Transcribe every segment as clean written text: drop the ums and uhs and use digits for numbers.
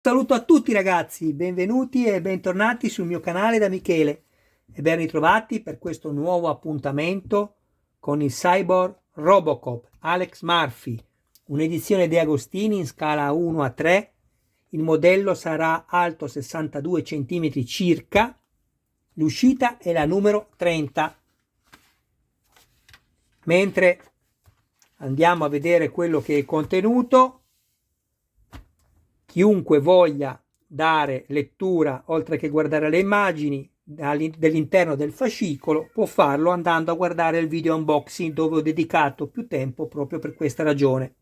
Saluto a tutti ragazzi, benvenuti e bentornati sul mio canale da Michele e ben ritrovati per questo nuovo appuntamento con il Cyborg Robocop Alex Murphy, un'edizione De Agostini in scala 1:3. Il modello sarà alto 62 cm circa, l'uscita è la numero 30. Mentre andiamo a vedere quello che è contenuto, chiunque voglia dare lettura, oltre che guardare le immagini dell'interno del fascicolo, può farlo andando a guardare il video unboxing, dove ho dedicato più tempo proprio per questa ragione.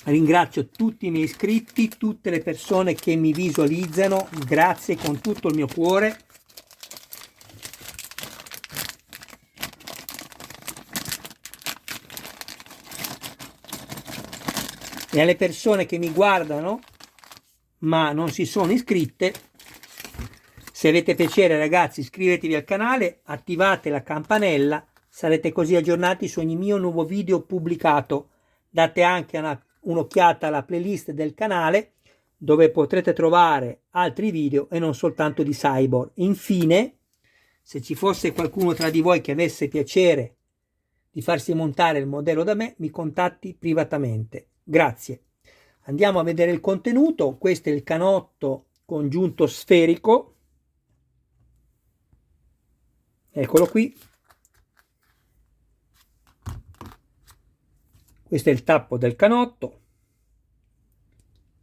Ringrazio tutti i miei iscritti, tutte le persone che mi visualizzano, grazie con tutto il mio cuore. E alle persone che mi guardano ma non si sono iscritte, se avete piacere ragazzi, iscrivetevi al canale, attivate la campanella, sarete così aggiornati su ogni mio nuovo video pubblicato. Date anche un'occhiata alla playlist del canale, dove potrete trovare altri video e non soltanto di Cyborg. Infine, se ci fosse qualcuno tra di voi che avesse piacere di farsi montare il modello da me, mi contatti privatamente. Grazie. Andiamo a vedere il contenuto. Questo è il canotto congiunto sferico. Eccolo qui. Questo è il tappo del canotto,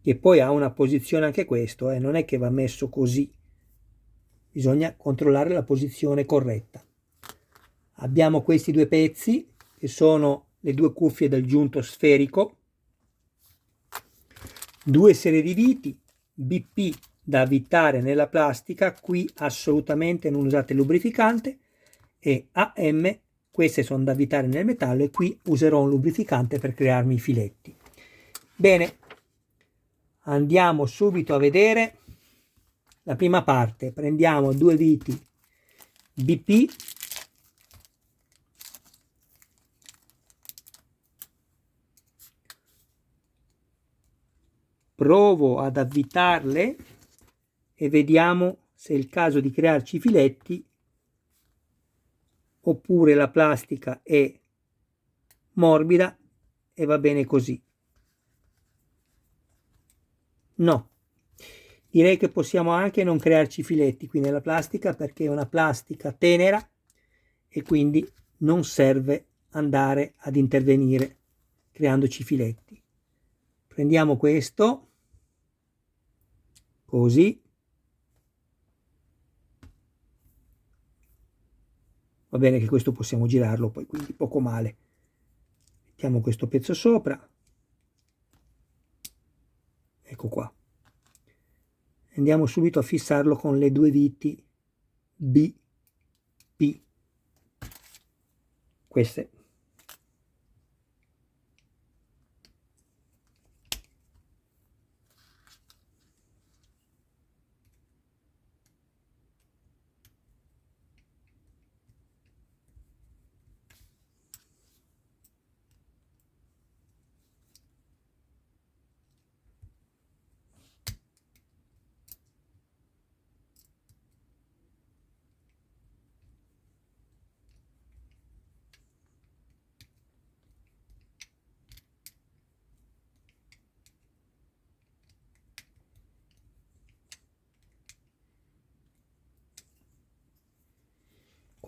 che poi ha una posizione anche questo, non è che va messo così, bisogna controllare la posizione corretta. Abbiamo questi due pezzi che sono le due cuffie del giunto sferico, due serie di viti BP da avvitare nella plastica, qui assolutamente non usate lubrificante, e AM, queste sono da avvitare nel metallo, e qui userò un lubrificante per crearmi i filetti. Bene, andiamo subito a vedere la prima parte. Prendiamo due viti BP, provo ad avvitarle e vediamo se è il caso di crearci i filetti oppure la plastica è morbida e va bene così. No, direi che possiamo anche non crearci filetti qui nella plastica, perché è una plastica tenera e quindi non serve andare ad intervenire creandoci filetti. Prendiamo questo così, va bene che questo possiamo girarlo poi, quindi poco male. Mettiamo questo pezzo sopra, ecco qua, andiamo subito a fissarlo con le due viti BP, queste.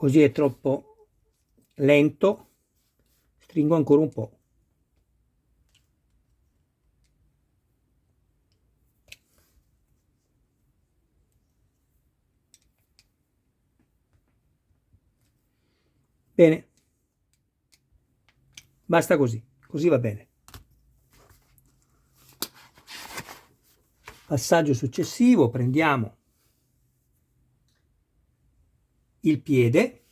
Così è troppo lento, stringo ancora un po'. Bene, basta così, così va bene. Passaggio successivo, prendiamo il piede,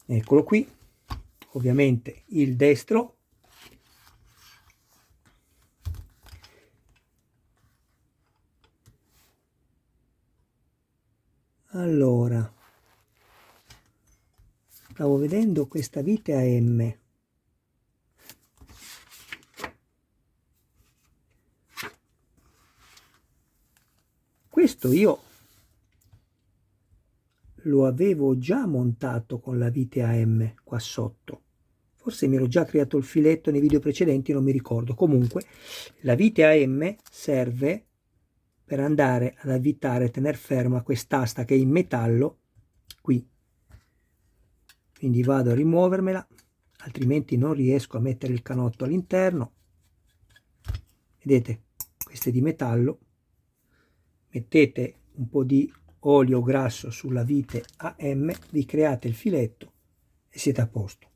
eccolo qui, ovviamente il destro, allora stavo vedendo questa vite AM, questo io lo avevo già montato con la vite AM qua sotto. Forse mi ero già creato il filetto nei video precedenti, non mi ricordo. Comunque la vite AM serve per andare ad avvitare e tenere ferma quest'asta che è in metallo qui. Quindi vado a rimuovermela, altrimenti non riesco a mettere il canotto all'interno. Vedete, questo è di metallo. Mettete un po' di olio grasso sulla vite AM, vi create il filetto e siete a posto.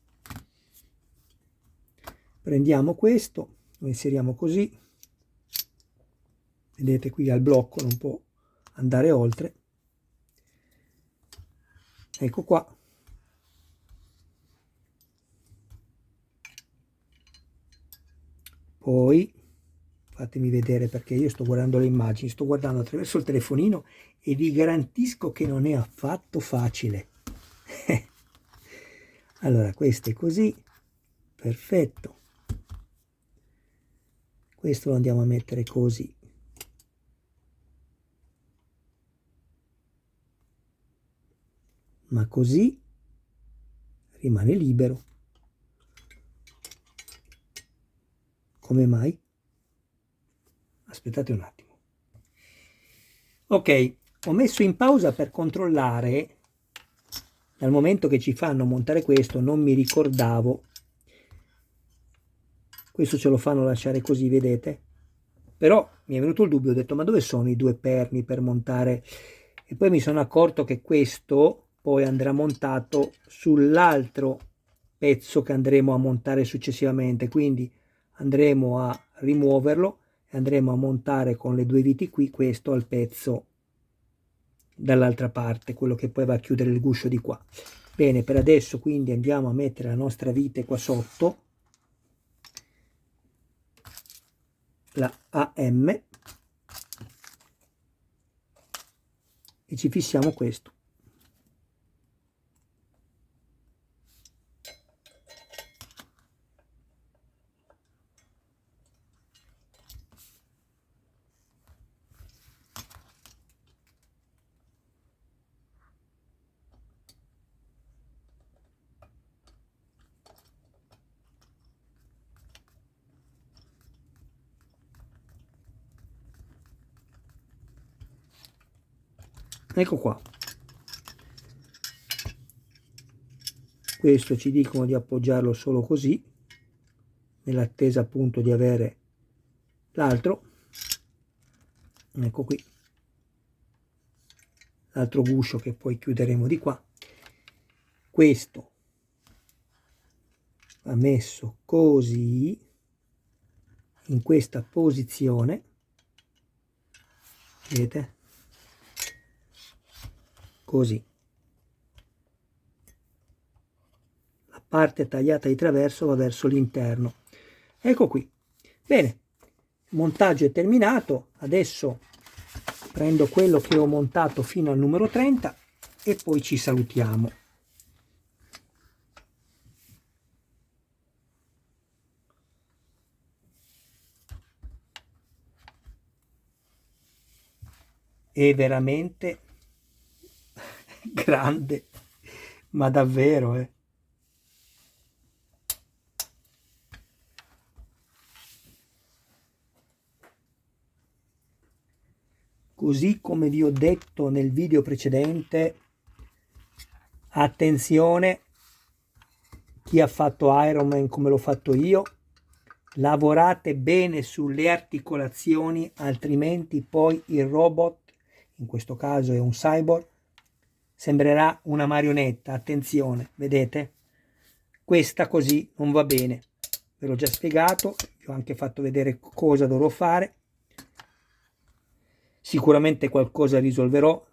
Prendiamo questo, lo inseriamo così, vedete qui al blocco non può andare oltre, ecco qua. Poi fatemi vedere, perché io sto guardando le immagini, sto guardando attraverso il telefonino e vi garantisco che non è affatto facile. Allora, questo è così, perfetto. Questo lo andiamo a mettere così. Ma così rimane libero. Come mai? Aspettate un attimo. Ok, ho messo in pausa per controllare. Dal momento che ci fanno montare questo, non mi ricordavo. Questo ce lo fanno lasciare così, vedete? Però mi è venuto il dubbio, ho detto, ma dove sono i due perni per montare? E poi mi sono accorto che questo poi andrà montato sull'altro pezzo che andremo a montare successivamente, quindi andremo a rimuoverlo e andremo a montare con le due viti qui questo al pezzo dall'altra parte, quello che poi va a chiudere il guscio di qua. Bene, per adesso quindi andiamo a mettere la nostra vite qua sotto, la AM, e ci fissiamo questo. Ecco qua. Questo ci dicono di appoggiarlo solo così, nell'attesa appunto di avere l'altro. Ecco qui. L'altro guscio che poi chiuderemo di qua. Questo va messo così, in questa posizione. Vedete? Così. La parte tagliata di traverso va verso l'interno. Ecco qui. Bene, il montaggio è terminato. Adesso prendo quello che ho montato fino al numero 30 e poi ci salutiamo. È veramente grande, ma davvero, Così come vi ho detto nel video precedente, attenzione, chi ha fatto Ironman come l'ho fatto io, lavorate bene sulle articolazioni, altrimenti poi il robot, in questo caso è un cyborg, sembrerà una marionetta. Attenzione, vedete? Questa così non va bene. Ve l'ho già spiegato, vi ho anche fatto vedere cosa dovrò fare. Sicuramente qualcosa risolverò,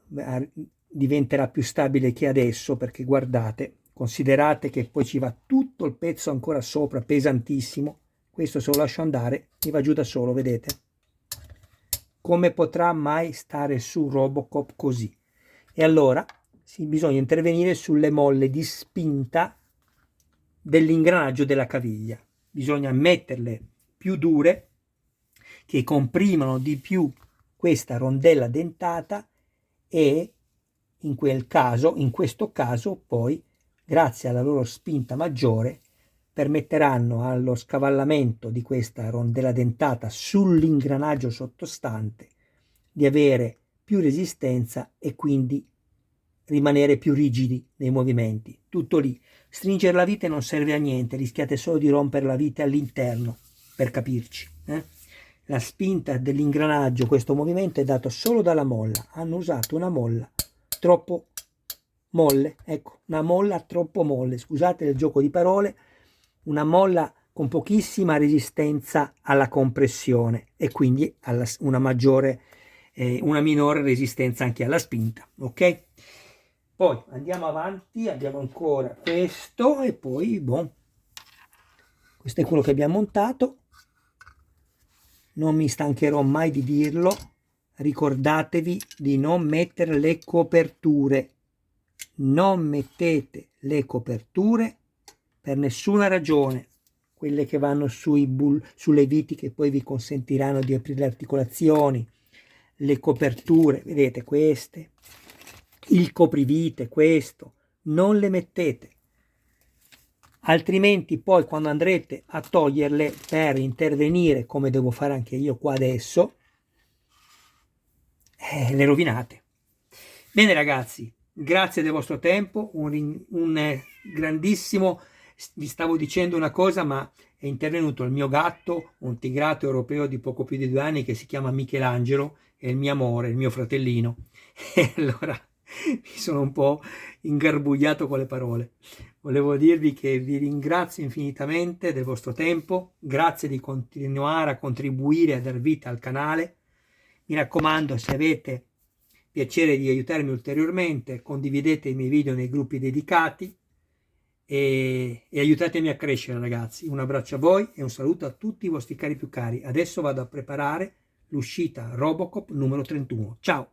diventerà più stabile che adesso, perché guardate, considerate che poi ci va tutto il pezzo ancora sopra, pesantissimo. Questo se lo lascio andare mi va giù da solo, vedete? Come potrà mai stare su Robocop così? E allora sì, bisogna intervenire sulle molle di spinta dell'ingranaggio della caviglia. Bisogna metterle più dure, che comprimano di più questa rondella dentata e in questo caso poi, grazie alla loro spinta maggiore, permetteranno allo scavallamento di questa rondella dentata sull'ingranaggio sottostante di avere più resistenza e quindi rimanere più rigidi nei movimenti. Tutto lì. Stringere la vite non serve a niente, rischiate solo di rompere la vite all'interno, per capirci. La spinta dell'ingranaggio, questo movimento è dato solo dalla molla. Hanno usato una molla troppo molle, ecco, una molla troppo molle, scusate il gioco di parole, una molla con pochissima resistenza alla compressione e quindi una minore resistenza anche alla spinta, ok? Poi andiamo avanti, abbiamo ancora questo e poi questo è quello che abbiamo montato. Non mi stancherò mai di dirlo, ricordatevi di non mettere le coperture, non mettete le coperture per nessuna ragione, quelle che vanno sulle viti che poi vi consentiranno di aprire le articolazioni, le coperture, vedete queste, il coprivite, questo, non le mettete, altrimenti poi quando andrete a toglierle per intervenire, come devo fare anche io qua adesso, le rovinate. Bene ragazzi, grazie del vostro tempo, un grandissimo, vi stavo dicendo una cosa ma è intervenuto il mio gatto, un tigrato europeo di poco più di 2 anni che si chiama Michelangelo, è il mio amore, il mio fratellino, e allora mi sono un po' ingarbugliato con le parole. Volevo dirvi che vi ringrazio infinitamente del vostro tempo, grazie di continuare a contribuire a dar vita al canale. Mi raccomando, se avete piacere di aiutarmi ulteriormente, condividete i miei video nei gruppi dedicati e aiutatemi a crescere ragazzi. Un abbraccio a voi e un saluto a tutti i vostri cari più cari. Adesso vado a preparare l'uscita Robocop numero 31. Ciao!